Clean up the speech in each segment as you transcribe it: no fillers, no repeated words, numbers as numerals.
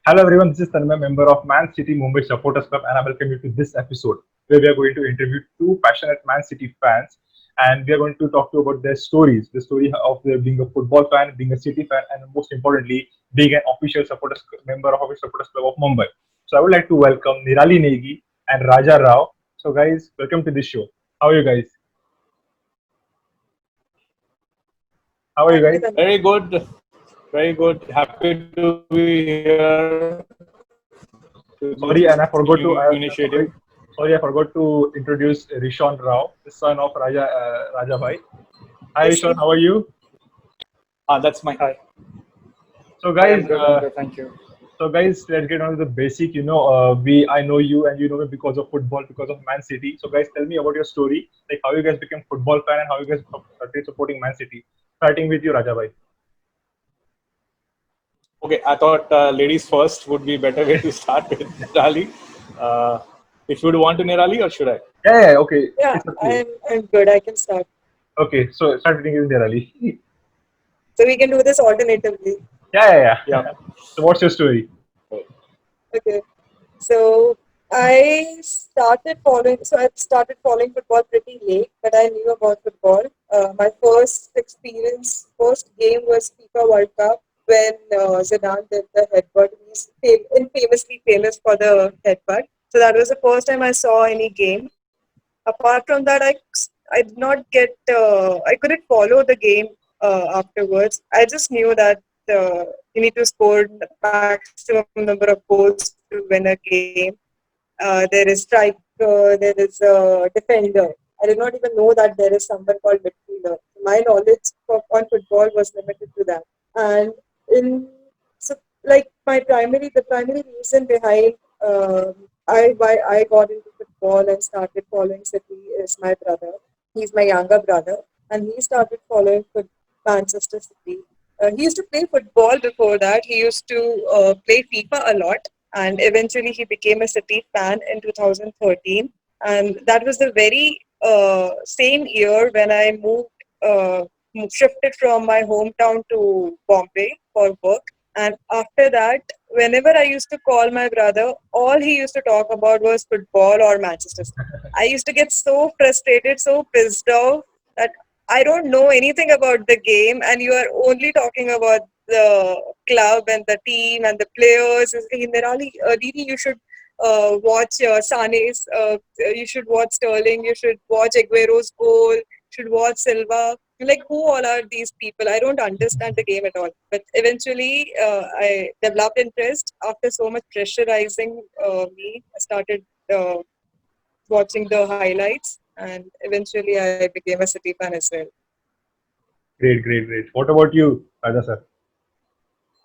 Hello everyone, this is Tanmay, member of Man City Mumbai Supporters Club, and I welcome you to this episode where we are going to interview two passionate Man City fans, and we are going to talk to about their stories, the story of their being a football fan, being a City fan, and most importantly, being an official supporters member of official supporters club of Mumbai. So I would like to welcome Nirali Negi and Raja Rao. So guys, welcome to this show. How are you guys? How are you guys? Very good, very good. Happy to be here to this Sorry, and I new forgot to. initiative. Sorry, I forgot to introduce Rishon Rao, the son of Raja Bhai. Hi, Rishon. How are you? That's my. Hi. So, I am guys. good. I'm good. Thank you. So, guys, let's get on to the basic. I know you, and you know me because of football, because of Man City. So, guys, tell me about your story, like how you guys became football fan and how you guys started supporting Man City. Starting with you, Raja Bhai. Okay, I thought ladies first would be better way to start with Nirali. Uh, if you would want to Nirali, or should I? Yeah, okay. Yeah, It's up to you. I'm good. I can start. Okay, so start with Nirali. So we can do this alternatively. Yeah. So, what's your story? Okay. So I started following football pretty late, but I knew about football. My first game was FIFA World Cup when Zidane did the headbutt. He's infamously famous for the headbutt. So that was the first time I saw any game. Apart from that, I did not I couldn't follow the game afterwards. I just knew that you need to score maximum number of goals to win a game. There is striker, there is a defender. I did not even know that there is someone called midfielder. My knowledge on football was limited to that. And in so like the primary reason behind why I got into football and started following City is my brother. He's my younger brother, and he started following Manchester City. He used to play football before that. He used to play FIFA a lot, and eventually he became a City fan in 2013. And that was the very same year when I shifted from my hometown to Bombay for work. And after that, whenever I used to call my brother, all he used to talk about was football or Manchester City. I used to get so frustrated, so pissed off that I don't know anything about the game, and you are only talking about the club and the team and the players. He's like, Nirali, Didi, you should watch Sane's, you should watch Sterling, you should watch Aguero's goal, you should watch Silva. Like, who all are these people? I don't understand the game at all. But eventually, I developed interest after so much pressurizing me. I started watching the highlights, and eventually, I became a City fan as well. Great. What about you, Raja sir?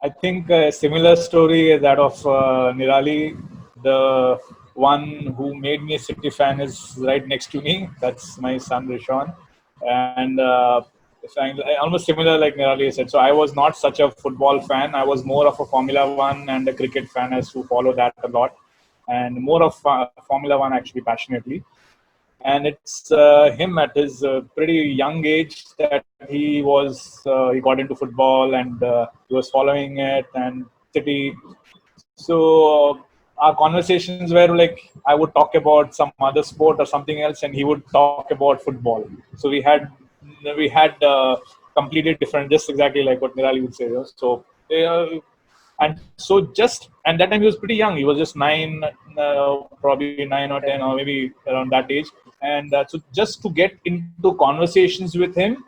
I think a similar story is that of Nirali. The one who made me a City fan is right next to me. That's my son Rishon, and almost similar like Nirali said. So I was not such a football fan. I was more of a Formula One and a cricket fan, as who follow that a lot, and more of Formula One actually passionately. And it's him at his pretty young age that he got into football, and he was following it and City. So our conversations were like, I would talk about some other sport or something else, and he would talk about football. So we had completely different, just exactly like what Nirali would say. So and so just, and that time he was pretty young. He was just probably 9 or 10, or maybe around that age. And so just to get into conversations with him,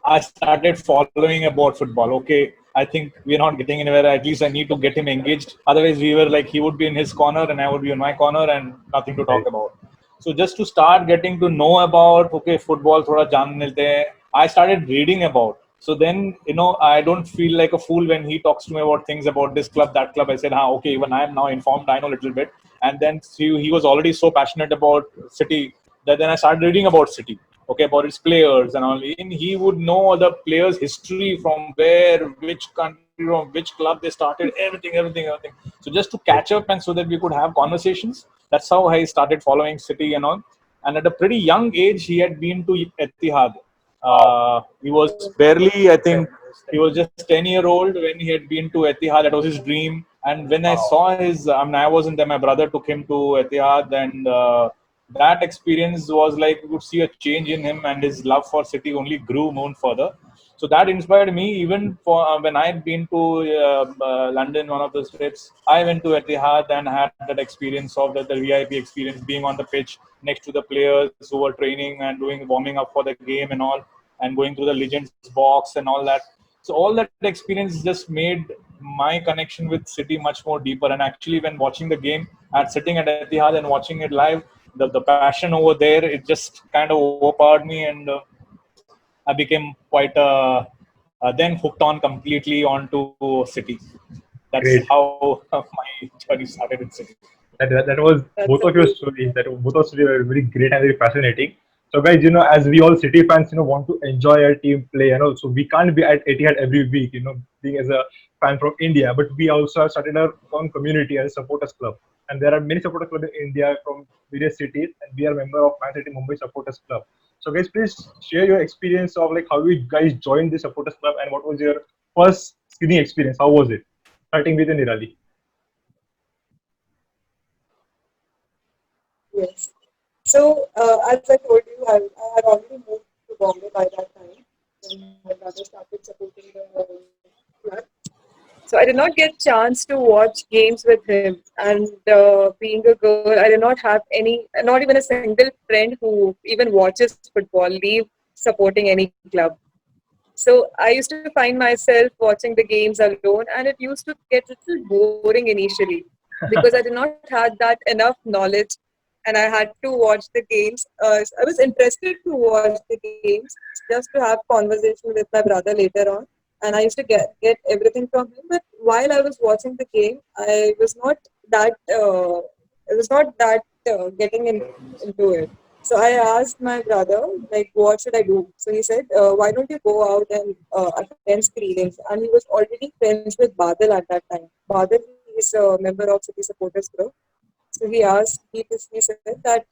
I started following about football. Okay, I think we're not getting anywhere. At least I need to get him engaged. Otherwise, we were like, he would be in his corner and I would be in my corner and nothing to talk about. So just to start getting to know about, okay, football, thoda jaan milte hai, I started reading about. So then, I don't feel like a fool when he talks to me about things about this club, that club. I said, okay, even I am now informed. I know a little bit. And then he was already so passionate about City that then I started reading about City, okay, about its players and all. And he would know the players' history, from where, which country, from which club they started, everything. So just to catch up and so that we could have conversations. That's how I started following City and all. And at a pretty young age, he had been to Etihad. He was barely, I think, He was just 10-year-old when he had been to Etihad. That was his dream. And when I saw his, I wasn't there. My brother took him to Etihad, and that experience was like you could see a change in him, and his love for City only grew more further. So that inspired me. Even for when I had been to London, one of those trips, I went to Etihad and had that experience of the VIP experience, being on the pitch next to the players who were training and doing warming up for the game and all, and going through the Legends box and all that. So all that experience just made my connection with City much more deeper. And actually, when watching the game, at sitting at Etihad and watching it live, the passion over there, it just kind of overpowered me, and I became quite then hooked on completely onto City. That's Great. how my journey started in City. That was That's both of your amazing. stories. That both of stories were very great and very fascinating. So, guys, as we all City fans, want to enjoy our team play, so we can't be at Etihad every week, being as a fan from India, but we also have started our own community as a supporters club, and there are many supporters clubs in India from various cities, and we are member of Man City Mumbai Supporters Club. So, guys, please share your experience of like how you guys joined the supporters club and what was your first screening experience? How was it? Starting with Nirali. Yes. So, as I told you, I had already moved to Bombay by that time when my brother started supporting the club. So I did not get chance to watch games with him. And being a girl, I did not have not even a single friend who even watches football, leave supporting any club. So I used to find myself watching the games alone, and it used to get a little boring initially because I did not have that enough knowledge, and I had to watch the games. I was interested to watch the games just to have conversation with my brother later on, and I used to get everything from him. But while I was watching the game, that I was not that getting into it. So I asked my brother, like, what should I do? So he said, why don't you go out and attend screenings? And he was already friends with Badal at that time. Badal is a member of City Supporters Group. So he said that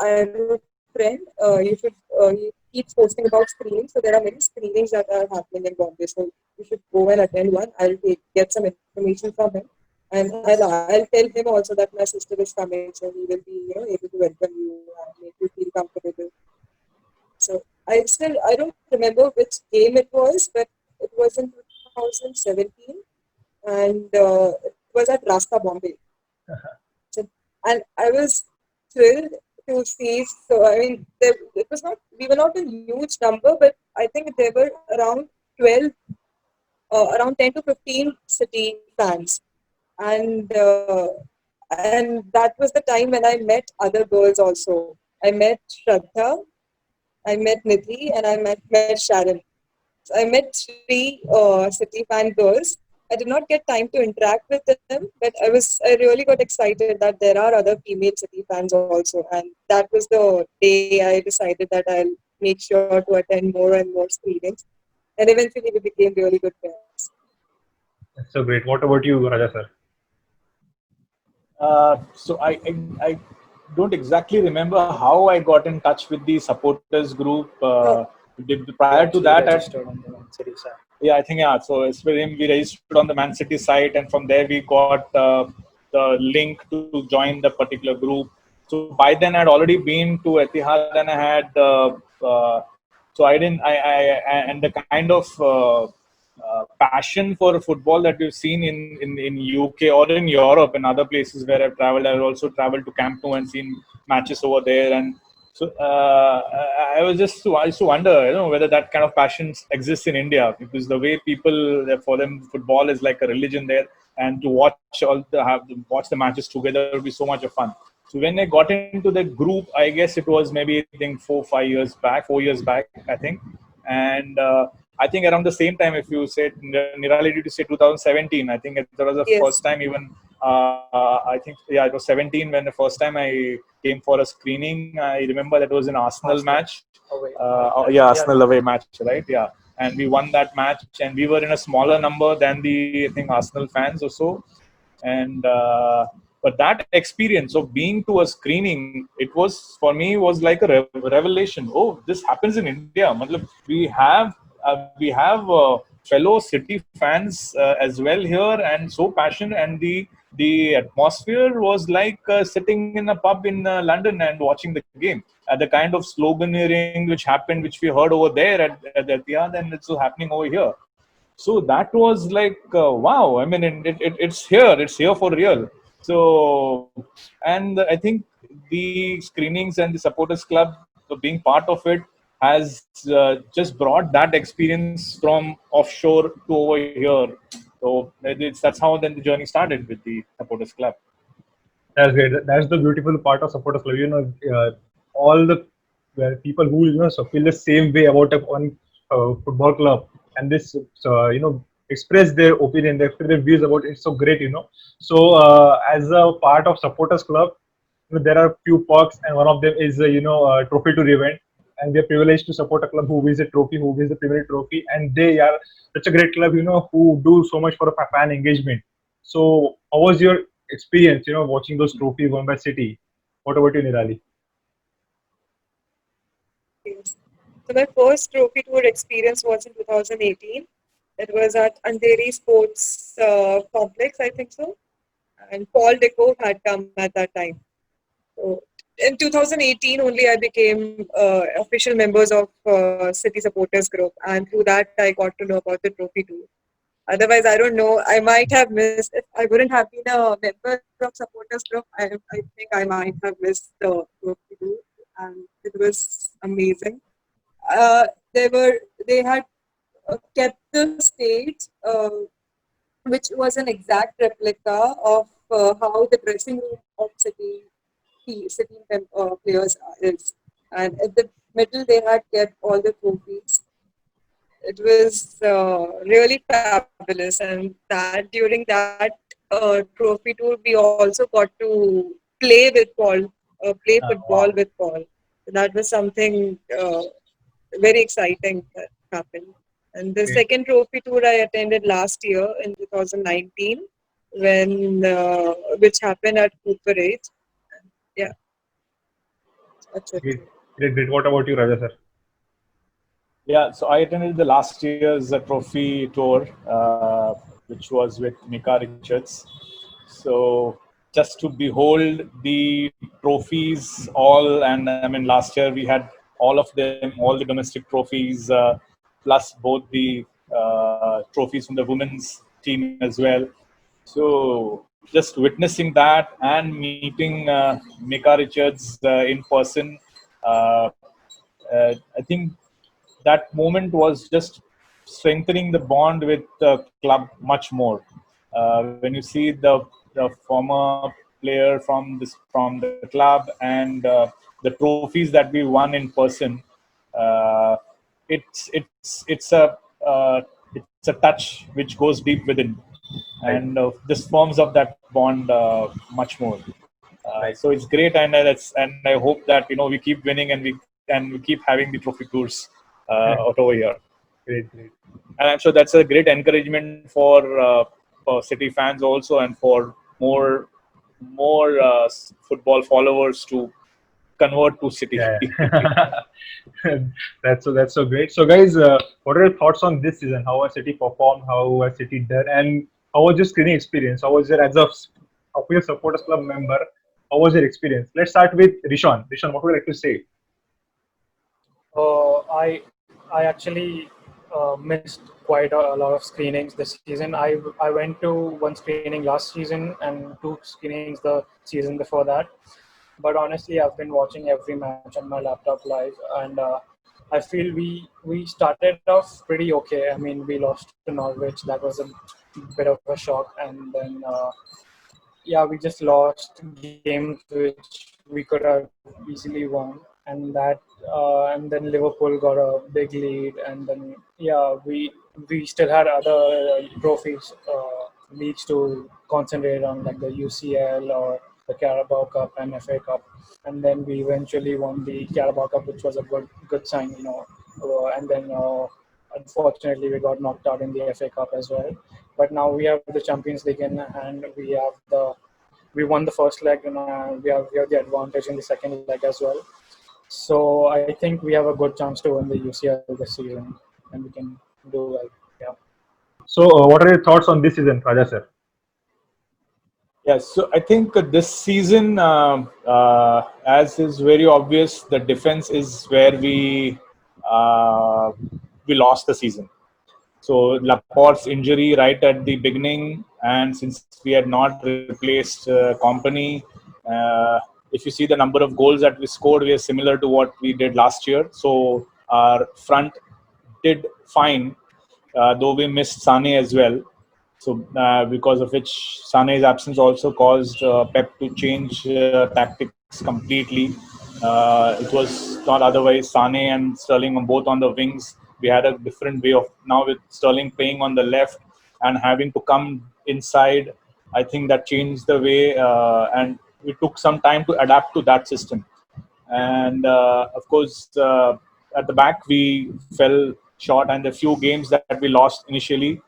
I have a friend, he keeps posting about screenings. So there are many screenings that are happening in Bombay. So you should go and attend one. Get some information from him. And I'll tell him also that my sister is coming, so he will be, able to welcome you and make you feel comfortable. So I don't remember which game it was, but it was in 2017, and it was at Rasta Bombay. So, and I was thrilled to see. So I mean, we were not a huge number, but I think there were around 12, around 10 to 15 City fans, and that was the time when I met other girls also. I met Shraddha, I met Nidhi, and met Sharon. So I met three City fan girls. I did not get time to interact with them, but I really got excited that there are other female City fans also, and that was the day I decided that I'll make sure to attend more and more screenings, and eventually we became really good friends. That's so great. What about you, Raja sir? So I don't exactly remember how I got in touch with the supporters group. Prior to that, registered on the Man City side. yeah, I think yeah. So it's with him. We registered on the Man City site, and from there we got the link to join the particular group. So by then I'd already been to Etihad, and I had so I didn't and the kind of passion for football that we've seen in UK or in Europe and other places where I've traveled. I've also traveled to Camp Nou and seen matches over there, and so I used to wonder, whether that kind of passion exists in India, because the way people, for them, football is like a religion there, and to watch the matches together would be so much of fun. So when I got into the group, I guess it was maybe I think 4 years back, I think, and I think around the same time, if you said Nirali, did you say 2017? I think that was the Yes. first time even. I think it was 17 when the first time I came for a screening. I remember that was an Arsenal match. Away. Arsenal away match, right? Yeah, and we won that match, and we were in a smaller number than the Arsenal fans or so, and. But that experience of being to a screening, it was for me was like a revelation. Oh, this happens in India. We have fellow City fans as well here, and so passionate. And the atmosphere was like sitting in a pub in London and watching the game. The kind of sloganeering which happened, which we heard over there at the Etihad, and it's happening over here. So that was like wow. I mean, it's here for real. So, and I think the screenings and the supporters club being part of it has just brought that experience from offshore to over here. So that's how then the journey started with the supporters club. That's great. That's the beautiful part of supporters club. All the people who so feel the same way about one football club, and this express their opinion, they express their views about it. It's so great. So as a part of supporters club, there are few perks, and one of them is a trophy tour event, and we're privileged to support a club who wins a trophy, who wins the Premier League trophy, and they are such a great club, who do so much for a fan engagement. So, how was your experience, watching those trophies won by City? What about you, Nirali? Yes. So my first trophy tour experience was in 2018. It was at Andheri Sports Complex, I think so. And Paul Deco had come at that time. So in 2018 only I became official members of City Supporters Group, and through that I got to know about the trophy tour. Otherwise, I don't know. I might have missed. If I wouldn't have been a member of Supporters Group, I think I might have missed the trophy tour, and it was amazing. They had kept the stage, which was an exact replica of how the dressing room of City players is. And at the middle, they had kept all the trophies. It was really fabulous, and that during that trophy tour, we also got to play with Paul, play football Wow. with Paul. That was something very exciting that happened. And the Great. second trophy tour I attended last year in 2019, when which happened at Cooperage. Yeah, that's it. Great. Great. Great. What about you, Raja sir? Yeah, so I attended the last year's trophy tour, which was with Mika Richards. So just to behold the trophies, all, and I mean, last year we had all of them, all the domestic trophies, plus both the trophies from the women's team as well. So just witnessing that and meeting Mika Richards in person, uh, I think that moment was just strengthening the bond with the club much more. When you see the former player from the club and the trophies that we won in person, uh, uh, it's a touch which goes deep within, Right. and this forms up that bond much more. Right. So it's great, and I hope that we keep winning and we keep having the trophy tours out over here. Great. Great. And I'm sure that's a great encouragement for City fans also, and for more football followers to convert to City. Yeah. That's so great. So, guys, what are your thoughts on this season? How has City performed? How has City done? And how was your screening experience? How was your as of your supporters club member? How was your experience? Let's start with Rishon. Rishon, what would you like to say? I actually missed quite a lot of screenings this season. I went to one screening last season and two screenings the season before that. But honestly, I've been watching every match on my laptop live, and I feel we started off pretty okay. I mean, we lost to Norwich. That was a bit of a shock, and then yeah, we just lost games which we could have easily won, and then Liverpool got a big lead, and then yeah, we still had other trophies, leagues to concentrate on, like the UCL or the Carabao Cup and FA Cup, and then we eventually won the Carabao Cup, which was a good sign, and then unfortunately we got knocked out in the FA Cup as well. But now we have the Champions League in hand. We won the first leg, and we have the advantage in the second leg as well. So I think we have a good chance to win the UCL this season, and we can do well. Yeah. So, what are your thoughts on this season, Raja sir? Yes, so I think this season, as is very obvious, the defense is where we lost the season. So Laporte's injury right at the beginning, and since we had not replaced Company, if you see the number of goals that we scored, we are similar to what we did last year. So our front did fine, though we missed Sane as well. So because of which Sane's absence also caused Pep to change tactics completely. It was not otherwise. Sane and Sterling on both on the wings. We had a different way of now with Sterling playing on the left and having to come inside. I think that changed the way, and we took some time to adapt to that system. And of course, at the back we fell short, and the few games that we lost initially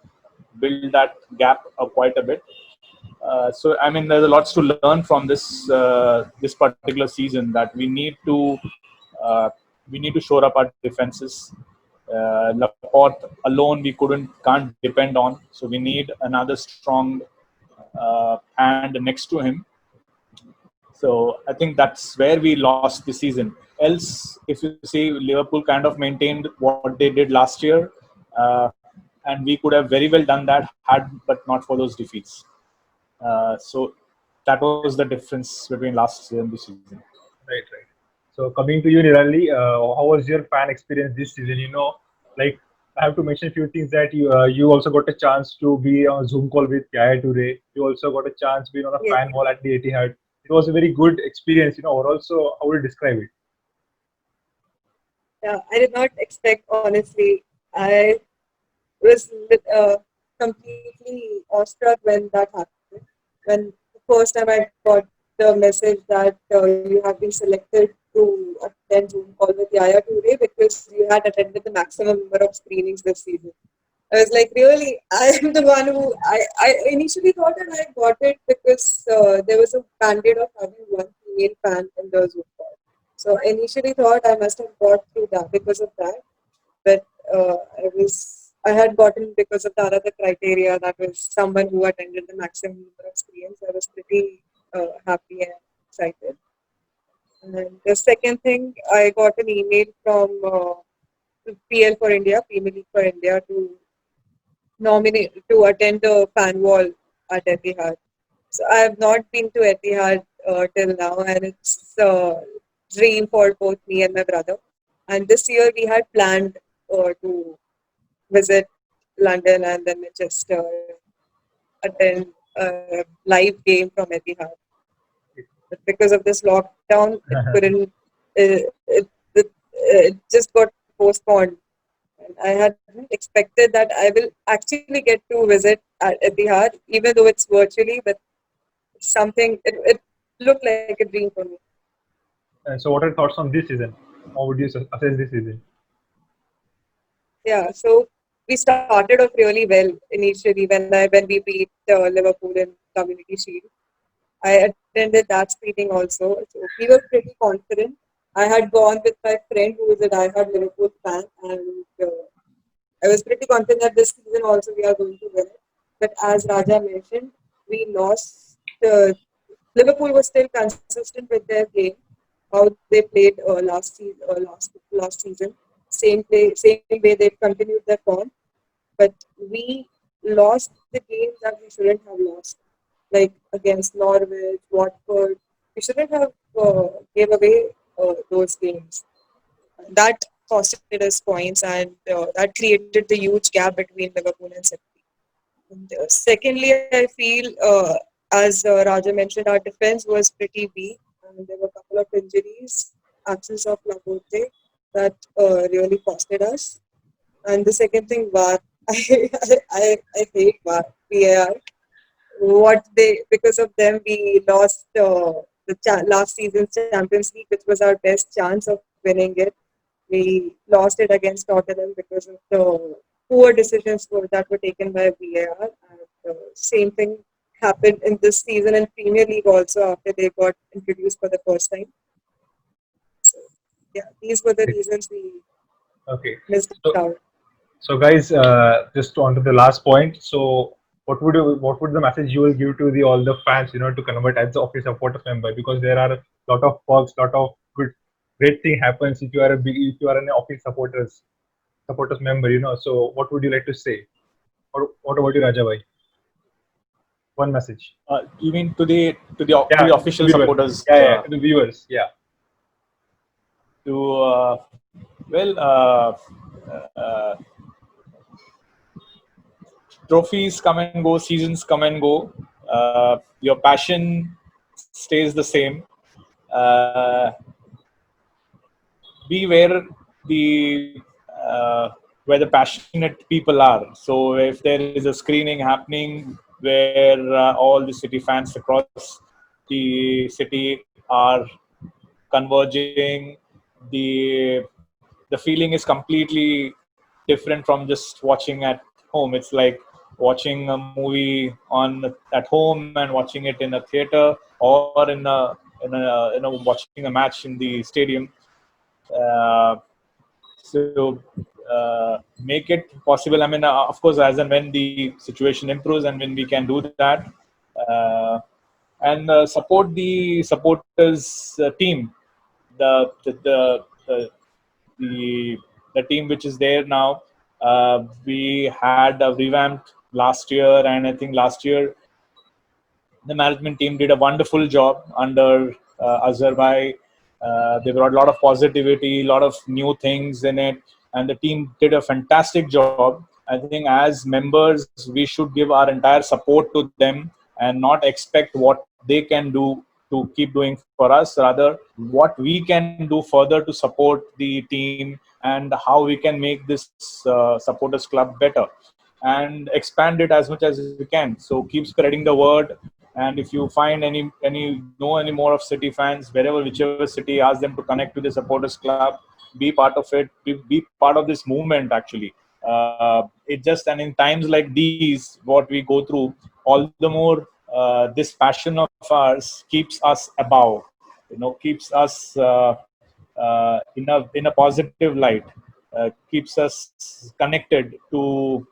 build that gap up quite a bit. So I mean, there's a lots to learn from this particular season that uh, we need to shore up our defenses. Laporte alone we can't depend on, so we need another strong hand next to him. So I think that's where we lost the season. Else, if you see, Liverpool kind of maintained what they did last year, uh, and we could have very well done that had but not for those defeats. So that was the difference between last year and this season. Right, right. So coming to you, Nirali, how was your fan experience this season? Like I have to mention a few things that you also got a chance to be on a Zoom call with Yaya Toure. You also got a chance being on a Yes. fan wall at the Etihad. It was a very good experience. Overall. So how would you describe it? Yeah, I did not expect, honestly. I was completely awestruck when that happened. When the first time I got the message that you have been selected to attend Zoom call with Yaya Toure because you had attended the maximum number of screenings this season. I was like, really? I am the one who I initially thought that I got it because there was a mandate of having one female fan in the Zoom call. So I initially thought I must have got through that because of that. But I had gotten because of the other criteria that was someone who attended the maximum number of screens. I was pretty happy and excited. And the second thing, I got an email from PL for India, Premier League for India, to nominate to attend the fan wall at Etihad. So I have not been to Etihad till now, and it's a dream for both me and my brother. And this year we had planned to visit London and then Manchester, attend a live game from Etihad. But because of this lockdown, it couldn't. It just got postponed. And I hadn't expected that I will actually get to visit at Etihad, even though it's virtually. But something it looked like a dream for me. So what are your thoughts on this season? How would you assess this season? Yeah, so we started off really well initially when we beat Liverpool in Community Shield. I attended that screening also, so we were pretty confident. I had gone with my friend who is a diehard Liverpool fan, and I was pretty confident that this season also we are going to win it. But as Raja mentioned, we lost. Liverpool was still consistent with their game, how they played last season. Same way they've continued their form, but we lost the games that we shouldn't have lost, like against Norwich, Watford. We shouldn't have gave away those games. That costed us points, and that created the huge gap between Liverpool and City. And, secondly, I feel, as Raja mentioned, our defense was pretty weak, and there were a couple of injuries, absence of Laporte, that really costed us. And the second thing, VAR. I hate VAR, VAR. What they because of them we lost last season's Champions League, which was our best chance of winning it. We lost it against Tottenham because of the poor decisions that were taken by VAR. And same thing happened in this season in Premier League also after they got introduced for the first time. So, yeah, these were the reasons we Okay. missed So out. So, guys, just on to the last point. So, what would the message you will give to the all the fans, to convert as the office supporters member? Because there are a lot of perks, lot of good, great thing happens if you are if you are an office supporters member. So, what would you like to say? Or what about you, Rajabhai? One message. You mean to the Yeah, to official viewers. supporters? Yeah, to the viewers. Yeah. To well, uh, trophies come and go, seasons come and go. Your passion stays the same. Uh, be the where the passionate people are. So if there is a screening happening where all the city fans across the city are converging, the the feeling is completely different from just watching at home. It's like watching a movie on at home and watching it in a theater, or watching a match in the stadium. Uh, so make it possible. I mean, of course, as and when the situation improves and when we can do that, uh, and support the supporters team, the the, the the the team which is there now. We had a revamped last year, and I think last year the management team did a wonderful job under Azhar. They brought a lot of positivity, a lot of new things in it, and the team did a fantastic job. I think as members, we should give our entire support to them and not expect what they can do to keep doing for us, rather what we can do further to support the team and how we can make this supporters club better and expand it as much as we can. So keep spreading the word. And if you find any more of City fans, wherever, whichever city, ask them to connect to the supporters club, be part of it, be part of this movement. Actually, it just, and in times like these, what we go through, all the more this passion of ours keeps us above. Keeps us in a positive light, keeps us connected to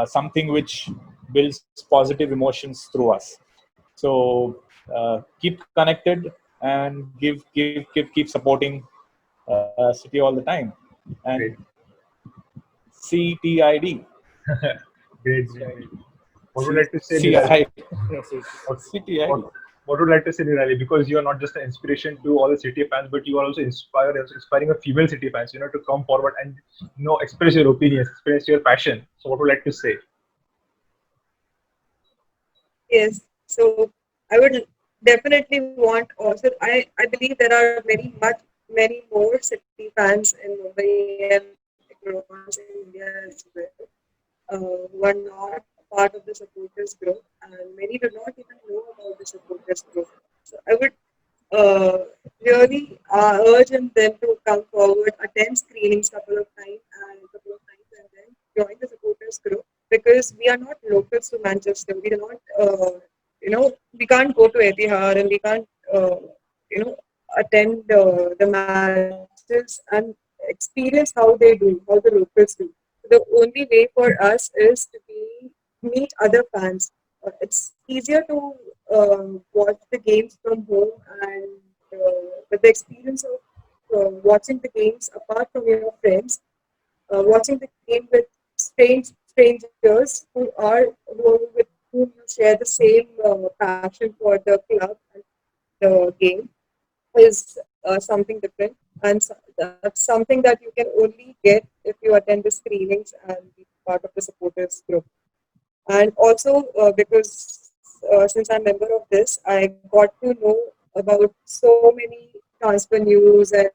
something which builds positive emotions through us. So keep connected and keep supporting City all the time. And Great. CTID, Great. What would you like to say, Nirali? CI, Yes, yes. What, CTID. what would you like to say, Nirali? Because you are not just an inspiration to all the City fans, but you are also inspiring a female City fans, to come forward and express your opinions, express your passion. So, what would you like to say? Yes. So I would definitely want also. I believe there are many more City fans in Mumbai and across India as well, who are not part of the supporters group, and many do not even know about the supporters group. So I would really urge them to come forward, attend screenings couple of times, and then join the supporters group, because we are not locals to Manchester. We do not, we can't go to Etihad, and we can't, attend the matches and experience how they do, how the locals do. The only way for us is to meet other fans. It's easier to watch the games from home, and with the experience of watching the games apart from your friends, watching the game with strangers who with whom you share the same passion for the club and the game, is something different, and that's something that you can only get if you attend the screenings and be part of the supporters group. And also, because since I'm a member of this, I got to know about so many transfer news and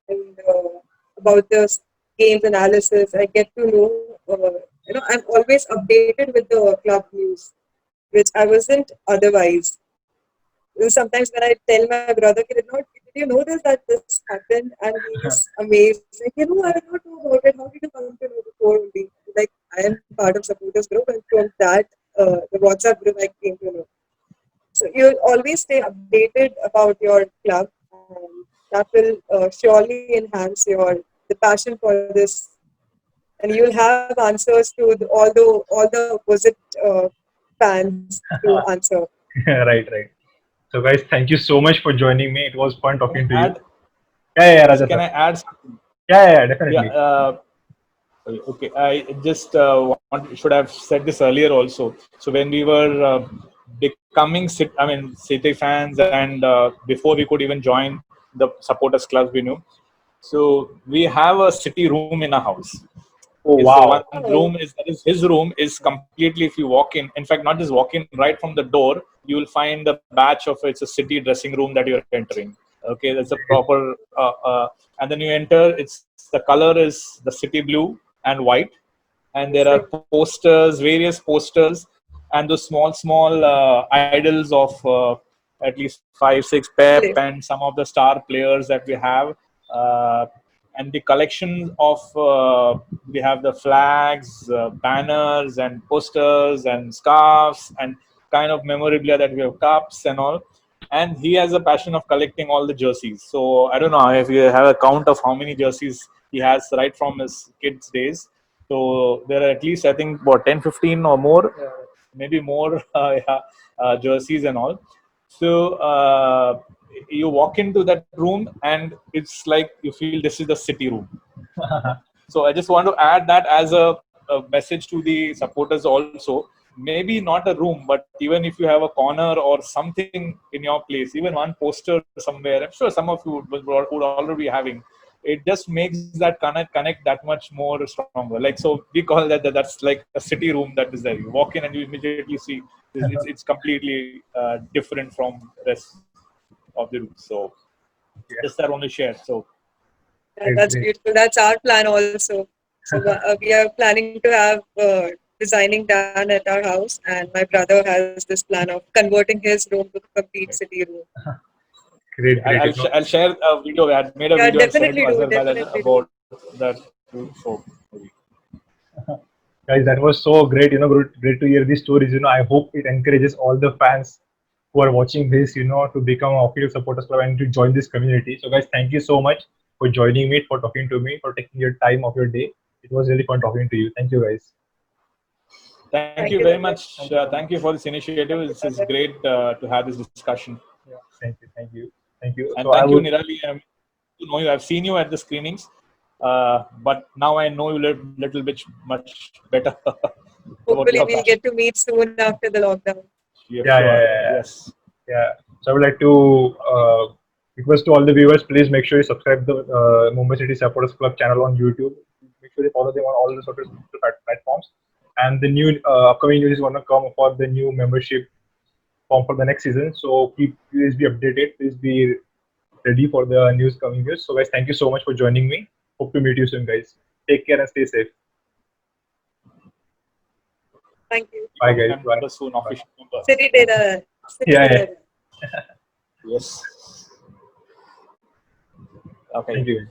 about the games analysis. I get to know, I'm always updated with the club news, which I wasn't otherwise. Sometimes when I tell my brother, did you know this, that this happened? And he's amazed. Like, I did not know about it. How did you come to know before only? Like, I am part of supporters group, and from that, the WhatsApp group, I came to know. So you'll always stay updated about your club, and that will surely enhance the passion for this and you'll have answers to all the opposite fans to answer. Right, right. So, guys, thank you so much for joining me. It was fun Can talking to I you. add? Raja Can sir. I add something? Yeah, Yeah. definitely. Okay. I just should have said this earlier also. So when we were becoming City fans, and before we could even join the supporters club, we knew. So we have a City room in our house. Oh, Is the one wow. room is that is his room is completely, if you walk in, fact not just walk in, right from the door you will find a batch of it's a City dressing room that you're entering. Okay, that's a proper and then you enter, it's the color is the City blue and white, and there are posters, various posters, and those small idols of at least 5 6 Pep Play. and some of the star players that we have, uh, and the collection of we have the flags, banners and posters and scarves and kind of memorabilia, that we have cups and all. And he has a passion of collecting all the jerseys. So I don't know if you have a count of how many jerseys he has right from his kids days. So there are at least, I think, what, 10 15 or more, maybe more yeah, jerseys and all. So you walk into that room and it's like you feel this is the City room. So I just want to add that as a message to the supporters also. Maybe not a room, but even if you have a corner or something in your place, even one poster somewhere, I'm sure some of you would already be having. It just makes that connect that much more stronger. Like, so we call that's like a City room that is there. You walk in and you immediately see it's completely different from rest of the room. So Yeah, just that only share. So Yeah, great, that's great. beautiful. That's our plan also. So we are planning to have designing done at our house, and my brother has this plan of converting his room to a complete City room. Great, great. I'll share a video. I had made a Yeah, video and sent it definitely to do. Azhar Definitely do. about that. So Guys, that was so great. Great to hear these stories. I hope it encourages all the fans who are watching this, to become an official supporters club and to join this community. So, guys, thank you so much for joining me, for talking to me, for taking your time of your day. It was really fun talking to you. Thank you, guys. thank Thank you you, very Rajat. much. Thank you for this initiative. This is Rajat. great to have this discussion. Thank you, thank you, thank you. And So I thank you, would, Nirali. To know you, I've seen you at the screenings, but now I know you little bit much better about Hopefully, your we'll passion. get to meet soon after the lockdown. Yeah, yeah, yeah, sure. yeah, yeah. Yes. Yeah. So I would like to request to all the viewers, please make sure you subscribe the Mumbai City Supporters Club channel on YouTube. Make sure you follow them on all the social platforms. And the new upcoming news is going to come for the new membership form for the next season. So please be updated. Please be ready for the news coming news. So guys, thank you so much for joining me. Hope to meet you soon, guys. Take care and stay safe. Thank you. Bye, Becoming guys. Bye. member soon, Bye. official member. City Data. City Yeah, yeah. Data. Yes. Thank Okay. you.